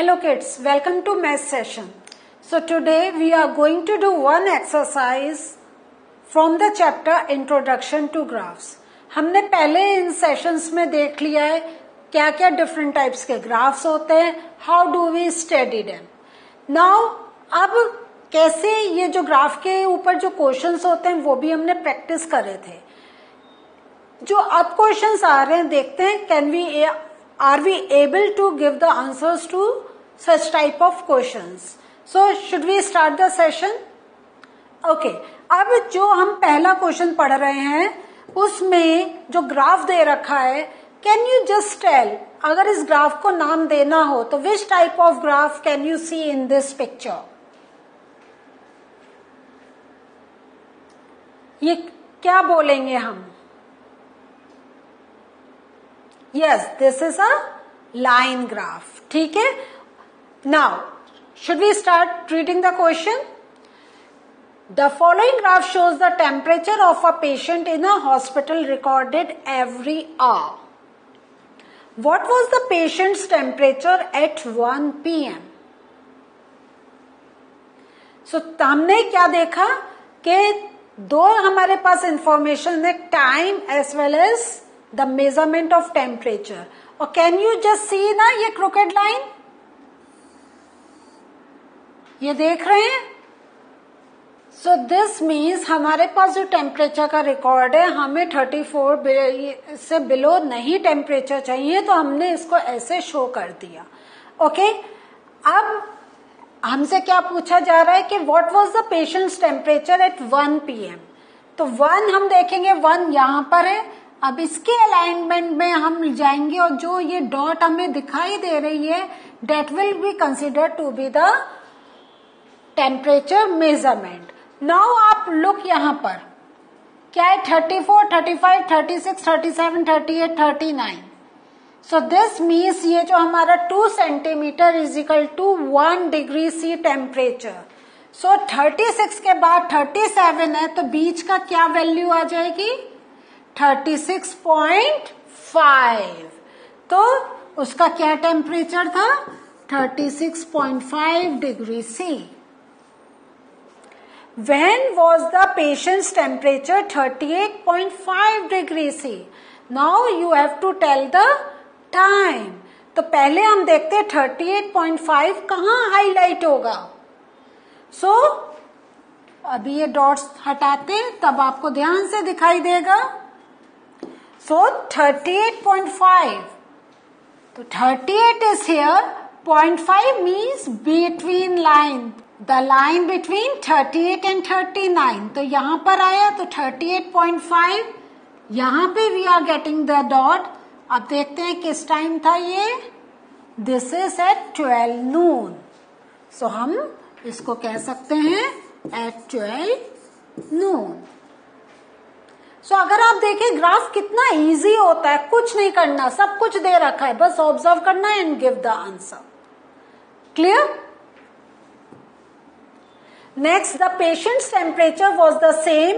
Hello kids, welcome to math session. So today we are going to do one exercise from the chapter Introduction to Graphs. हमने पहले इन sessions में देख लिया है क्या क्या डिफरेंट टाइप्स के ग्राफ्स होते हैं, how do we study them. Now अब कैसे ये जो ग्राफ के ऊपर जो क्वेश्चंस होते हैं वो भी हमने प्रैक्टिस करे थे. जो अब क्वेश्चंस आ रहे हैं देखते हैं are we able to give the answers to such type of questions. So should we start the session? Okay. अब जो हम पहला क्वेश्चन पढ़ रहे हैं उसमें जो ग्राफ दे रखा है, कैन यू जस्ट टेल, अगर इस ग्राफ को नाम देना हो तो which type of graph can you see in this picture. ये क्या बोलेंगे हम? Yes, this is a line graph. ठीक है. Now, should we start reading the question? The following graph shows the temperature of a patient in a hospital recorded every hour. What was the patient's temperature at 1 p.m.? So, हमने क्या देखा कि दो हमारे पास information है, time as well as the measurement of temperature. और can you just see ना ये crooked line, ये देख रहे हैं. So this means हमारे पास जो टेम्परेचर का रिकॉर्ड है, हमें 34 से बिलो नहीं टेम्परेचर चाहिए, तो हमने इसको ऐसे शो कर दिया. ओके. अब हमसे क्या पूछा जा रहा है कि what was the patient's temperature at 1 PM. तो 1 हम देखेंगे, 1 यहां पर है. अब इसके अलाइनमेंट में हम जाएंगे और जो ये डॉट हमें दिखाई दे रही है date will be considered to be the temperature measurement. Now आप लुक यहां पर क्या है, 34, 35, 36, 37, 38, 39. सो दिस मीन्स ये जो हमारा 2 centimetre is equal to 1 degree C temperature. So 36 के बाद 37 है तो बीच का क्या वैल्यू आ जाएगी, 36.5. तो उसका क्या टेम्परेचर था, 36.5 degree C. When was the patient's temperature 38.5 degree C? Now you have to tell the time. तो पहले हम देखते हैं 38.5 कहाँ हाईलाइट होगा. सो अभी ये डॉट्स हटाते हैं तब आपको ध्यान से दिखाई देगा. So 38.5. So 38 is here. 0.5 means between line. The line between 38 and 39. तो यहाँ पर आया तो 38.5. यहाँ पे we are getting the dot. अब देखते हैं किस टाइम था ये. This is at 12 noon. So हम इसको कह सकते हैं at 12 noon. सो अगर आप देखें ग्राफ कितना इजी होता है, कुछ नहीं करना, सब कुछ दे रखा है, बस ऑब्जर्व करना है and give the answer. Clear. Next, the patient's temperature was the same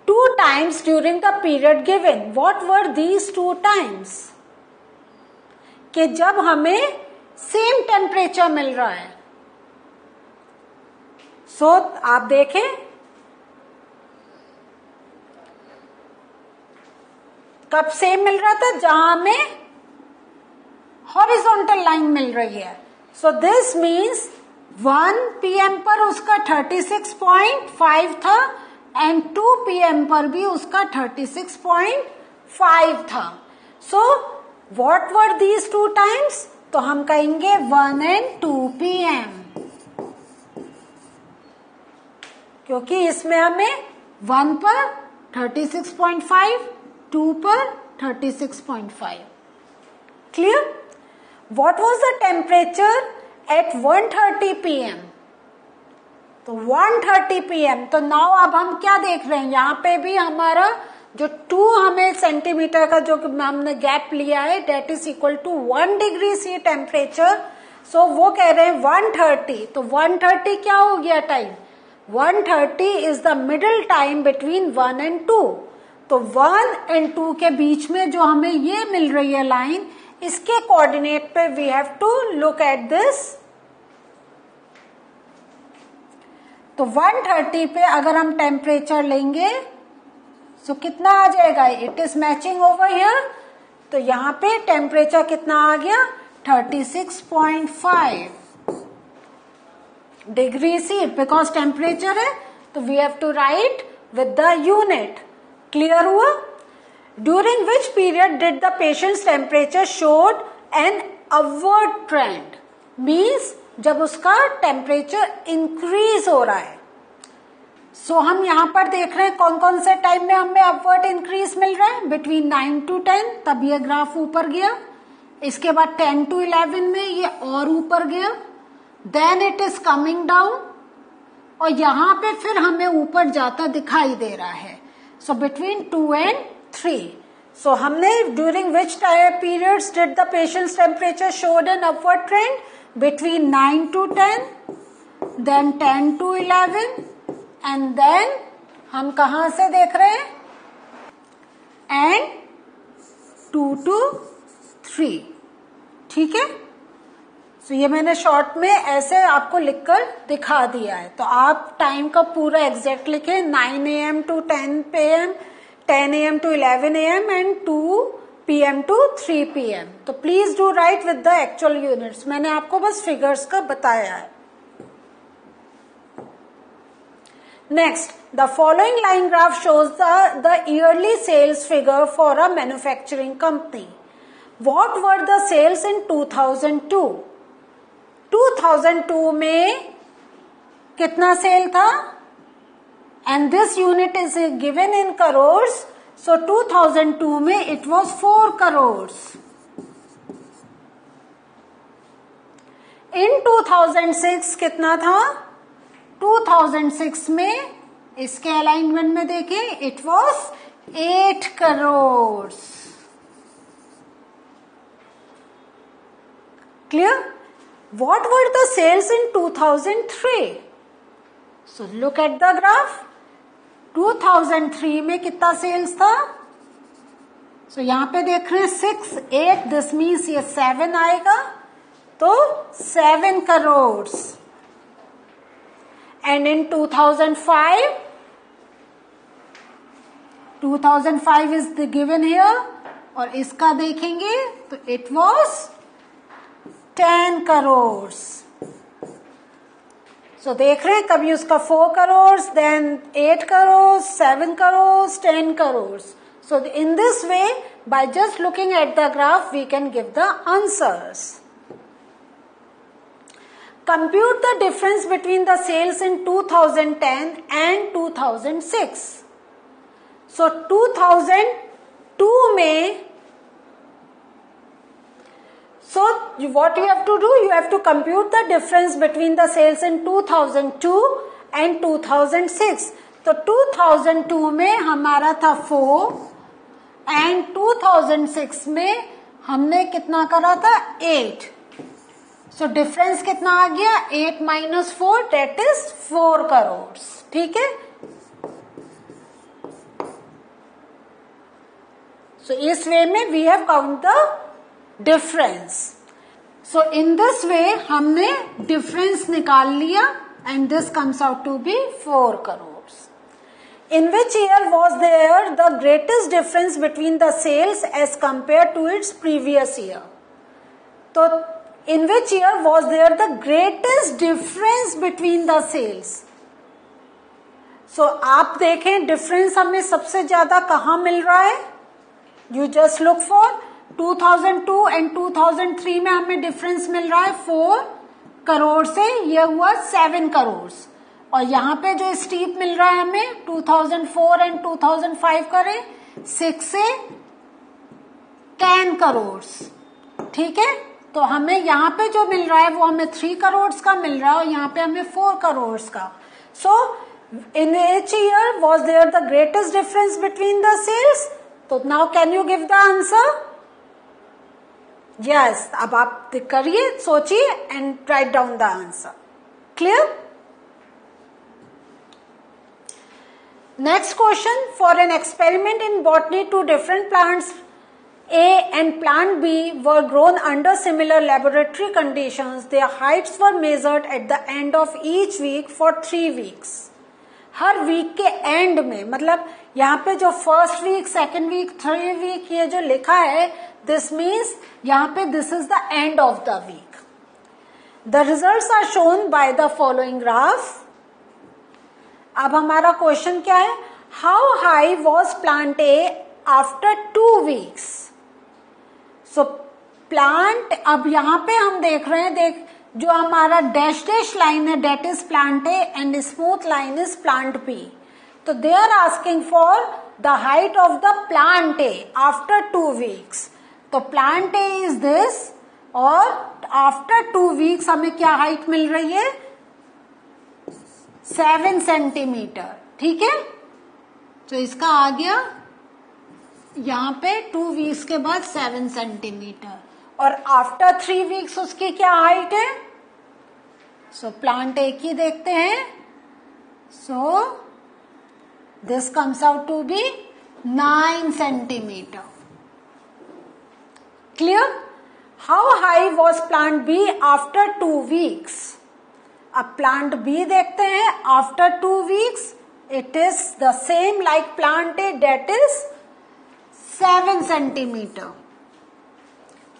2 times during the period given. What were these 2 times? कि जब हमें सेम टेम्परेचर मिल रहा है. सो आप देखें कब सेम मिल रहा था, जहां हमें हॉरिजॉन्टल लाइन मिल रही है. सो दिस मीन्स 1 PM पर उसका 36.5 था एंड 2 PM पर भी उसका 36.5 था. So what were these 2 times? तो हम कहेंगे 1 and 2 PM, क्योंकि इसमें हमें 1 पर 36.5, 2 पर 36.5. Clear. What was the temperature at 1:30 PM? तो 1:30 PM. तो नाउ अब हम क्या देख रहे हैं, यहाँ पे भी हमारा जो 2 हमें सेंटीमीटर का जो हमने गैप लिया है that is equal to 1 degree C temperature. So वो कह रहे हैं 1:30. तो 1:30 क्या हो गया time, 1:30 is the middle time between 1 and 2. तो 1 and 2 के बीच में जो हमें ये मिल रही है लाइन, इसके कोऑर्डिनेट पे we have to look at this. तो 130 पे अगर हम टेम्परेचर लेंगे तो कितना आ जाएगा, it is matching over here. तो यहाँ पे टेम्परेचर कितना आ गया, 36.5 डिग्री सी, बिकॉज टेम्परेचर है तो we have to write with the unit. Clear हुआ? During which period did the patient's temperature showed an upward trend, means जब उसका टेम्परेचर इंक्रीज हो रहा है। सो हम यहां पर देख रहे हैं कौन कौन से टाइम में हमें अपवर्ड इंक्रीज मिल रहा है, बिटवीन 9 to 10, तब ये ग्राफ ऊपर गया। इसके बाद 10 to 11 में ये और ऊपर गया, then it is coming down, और यहां पे फिर हमें ऊपर जाता दिखाई दे रहा है। So between 2 and 3। सो हमने during which periods did the patient's temperature showed an upward trend, between 9 to 10, then 10 to 11, and then हम कहां से देख रहे हैं, एंड 2 to 3। ठीक है? तो ये मैंने शॉर्ट में ऐसे आपको लिखकर दिखा दिया है। तो आप टाइम का पूरा एग्जैक्ट लिखें, 9 AM to 10 PM, 10 AM to 11 AM and 2 PM to 3 PM। तो please do write with the actual units. मैंने आपको बस फिगर्स का बताया है। Next, the following line graph shows the yearly sales figure for a manufacturing company. What were the sales in 2002? 2002 में कितना sale था, and this unit is given in crores. So 2002 में इट वाज 4 करोर्स। इन 2006 कितना था, 2006 में इसके अलाइनमेंट में देखें, it was 8 crores. Clear? What were the sales in 2003? So look at the graph. 2003 में कितना सेल्स था? So यहाँ पे देख रहे हैं 6, 8, this means ये 7 आएगा, तो 7 crore. And in 2005 is the given here, और इसका देखेंगे तो it was 10 करोड़। सो देख रहे हैं कभी उसका 4 crore, then 8 crore, 7 crore, 10 crore. So in this way, by just looking at the graph, we can give the answers. Compute the difference between the sales in 2010 and 2006। So 2002 में, so what you have to do, you have to compute the difference between the sales in 2002 and 2006. तो 2002 में हमारा था 4 and 2006 में हमने कितना करा था, 8। सो डिफरेंस कितना आ गया, 8 minus 4, that is 4 करोड़। ठीक है? सो इस वे में we have count the difference. So in this way हमने डिफरेंस निकाल लिया, and this comes out to be 4 crore. In which year was there the greatest difference between the sales as compare to its previous year? तो in which year was there the greatest difference between the sales? So आप देखें difference हमें सबसे ज्यादा कहाँ मिल रहा है, you just look for 2002 and 2003 में हमें डिफरेंस मिल रहा है 4 करोड़ से, ये हुआ 7 करोड़। और यहाँ पे जो स्टीप मिल रहा है हमें 2004 एंड 2005 करें 6 से 10 करोड़। ठीक है? तो हमें यहाँ पे जो मिल रहा है वो हमें 3 करोड़ का मिल रहा है, और यहाँ पे हमें 4 करोड़ का। So in which year was there the greatest difference between the sales? तो now can you give the answer? Yes, अब आप करिए, सोचिए and write down the answer. Clear? Next question, for an experiment in botany 2 different plants A and plant B were grown under similar laboratory conditions. Their heights were measured at the end of each week for 3 weeks. हर week के end में, मतलब यहाँ पे जो first week, second week, third week ये जो लिखा है, दिस मीन्स यहाँ पे this is the end of the week. The results are shown by the following graph. अब हमारा क्वेश्चन क्या है? How high was plant A after 2 weeks? So plant, अब यहाँ पे हम देख रहे हैं, देख जो हमारा डैश डैश लाइन है that is plant A and smooth line is plant B. तो they are asking for the height of the plant A after 2 weeks. तो प्लांट ए इज दिस और आफ्टर 2 weeks हमें क्या height मिल रही है? 7 centimetre. ठीक है, तो इसका आ गया यहाँ पे 2 weeks के बाद 7 सेंटीमीटर. और आफ्टर 3 weeks उसकी क्या हाइट है? सो प्लांट एक ही देखते हैं. So this comes out to be 9 centimetre. Clear? How high was plant B after 2 weeks? अब प्लांट बी देखते हैं. After 2 weeks it is the same like plant A, that is 7 centimeter.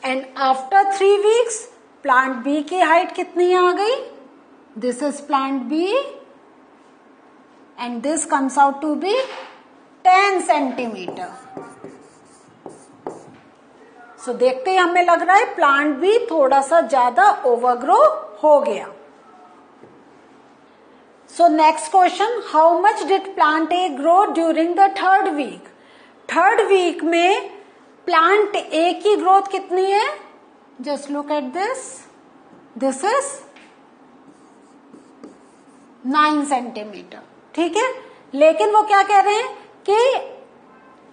And after 3 weeks plant B की height कितनी आ गई? This is plant B and this comes out to be 10 centimeter. So देखते ही हमें लग रहा है प्लांट B थोड़ा सा ज्यादा ओवरग्रो हो गया. So next question, how much did plant A grow during the 3rd week? 3rd week में plant A की ग्रोथ कितनी है? Just look at this. This is 9 centimetre. ठीक है, लेकिन वो क्या कह रहे हैं कि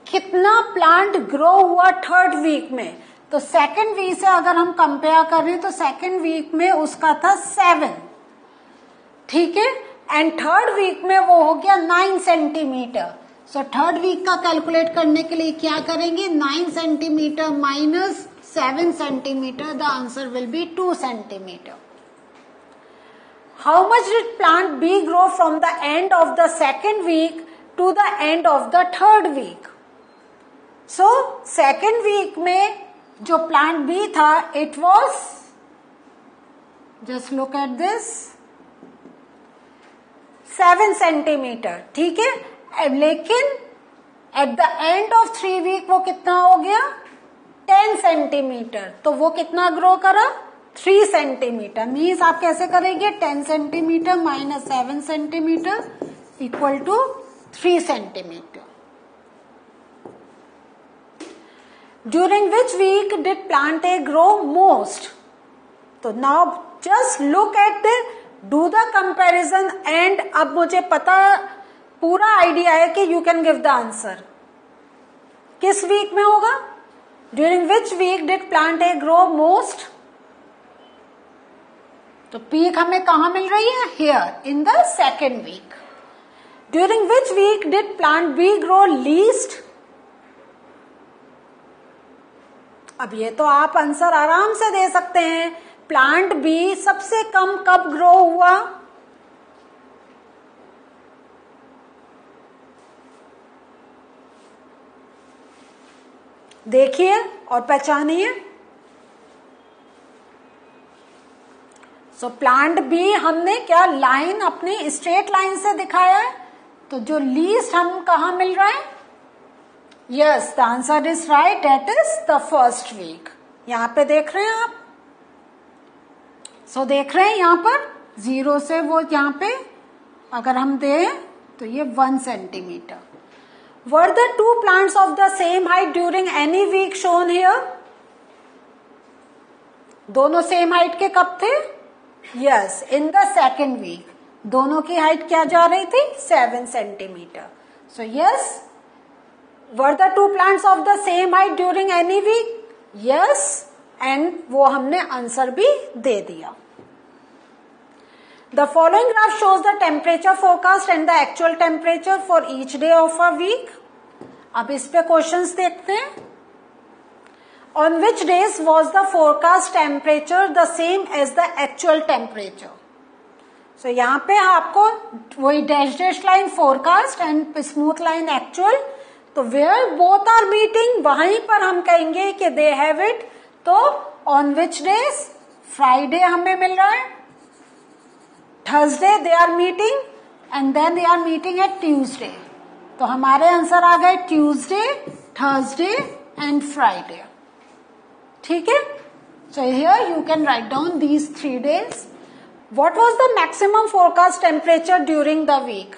कितना प्लांट ग्रो हुआ 3rd वीक में. तो 2nd वीक से अगर हम कंपेयर करें तो 2nd वीक में उसका था 7. ठीक है, एंड 3rd वीक में वो हो गया 9 सेंटीमीटर. सो 3rd वीक का कैलकुलेट करने के लिए क्या करेंगे? 9 centimetre minus 7 centimetre, the answer will be 2 centimetre. How much did plant B grow from the end of the 2nd week to the end of the 3rd week? So 2nd week में जो plant B था, it was, just look at this, 7 centimetre. ठीक है, लेकिन at the end of 3 week वो कितना हो गया? 10 सेंटीमीटर. तो वो कितना ग्रो करा? 3 सेंटीमीटर. मीन्स आप कैसे करेंगे? 10 centimetre minus 7 centimetre equal to 3 centimetre. During which week did plant A grow most? तो now just look at the, do the comparison and अब मुझे पता पूरा आइडिया है कि you can give the answer. किस वीक में होगा? During which week did plant A grow most? तो पीक हमें कहां मिल रही है? Here in the 2nd week. During which week did plant B grow least? अब ये तो आप आंसर आराम से दे सकते हैं. प्लांट बी सबसे कम कब ग्रो हुआ? देखिए और पहचानिए. सो प्लांट बी हमने क्या लाइन अपनी स्ट्रेट लाइन से दिखाया है, तो जो लीस्ट हम कहा मिल रहा है? Yes, the answer is right, that is the 1st week. यहां पे देख रहे हैं आप. सो देख रहे हैं यहां पर 0 से वो यहां पे अगर हम दें तो ये 1 centimetre. Were the 2 plants of the same height during any week shown here? दोनों सेम हाइट के कब थे? Yes, in the 2nd week. दोनों की हाइट क्या जा रही थी? 7 centimetre. So yes, were the 2 plants of the same height during any week? Yes, and वो हमने आंसर भी दे दिया. The following graph shows the temperature forecast and the actual temperature for each day of a week. अब इस पे questions देखते हैं. On which days was the forecast temperature the same as the actual temperature? So यहाँ पे आपको वही dash dash line forecast and smooth line actual, तो वेयर बोथ आर मीटिंग वहीं पर हम कहेंगे कि दे हैव इट. तो ऑन विच डेज, फ्राइडे हमें मिल रहा है, Thursday they are meeting and then they are meeting at Tuesday. तो हमारे आंसर आ गए ट्यूसडे, थर्सडे एंड फ्राइडे. ठीक है. So here you can write down these 3 days. What was the maximum forecast temperature during the week?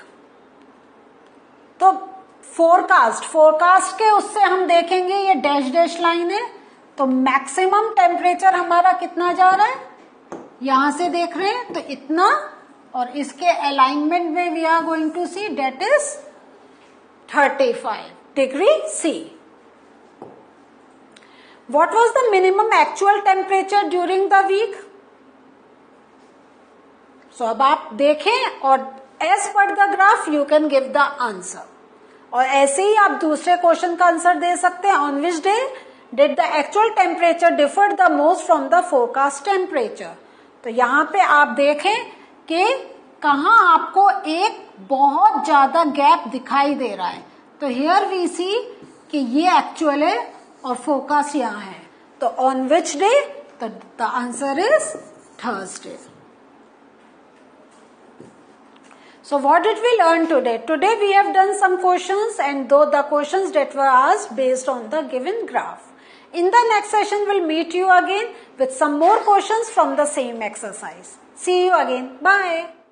तो forecast के उससे हम देखेंगे, ये डैश डैश लाइन है, तो मैक्सिमम टेम्परेचर हमारा कितना जा रहा है, यहां से देख रहे हैं, तो इतना, और इसके अलाइनमेंट में we are going to see that is 35 degree C. What was the minimum actual temperature during the week? So अब आप देखें और as per the graph you can give the answer. और ऐसे ही आप दूसरे क्वेश्चन का आंसर दे सकते हैं. On which day did the actual temperature differ the most from the forecast temperature. तो यहाँ पे आप देखें कि कहाँ आपको एक बहुत ज्यादा गैप दिखाई दे रहा है. तो हियर वी सी कि ये एक्चुअल है और फोरकास्ट यहाँ है. तो ऑन विच डे, तो the answer is Thursday. So what did we learn today? Today we have done some questions, and though the questions that were asked based on the given graph. In the next session we'll meet you again with some more questions from the same exercise. See you again. Bye.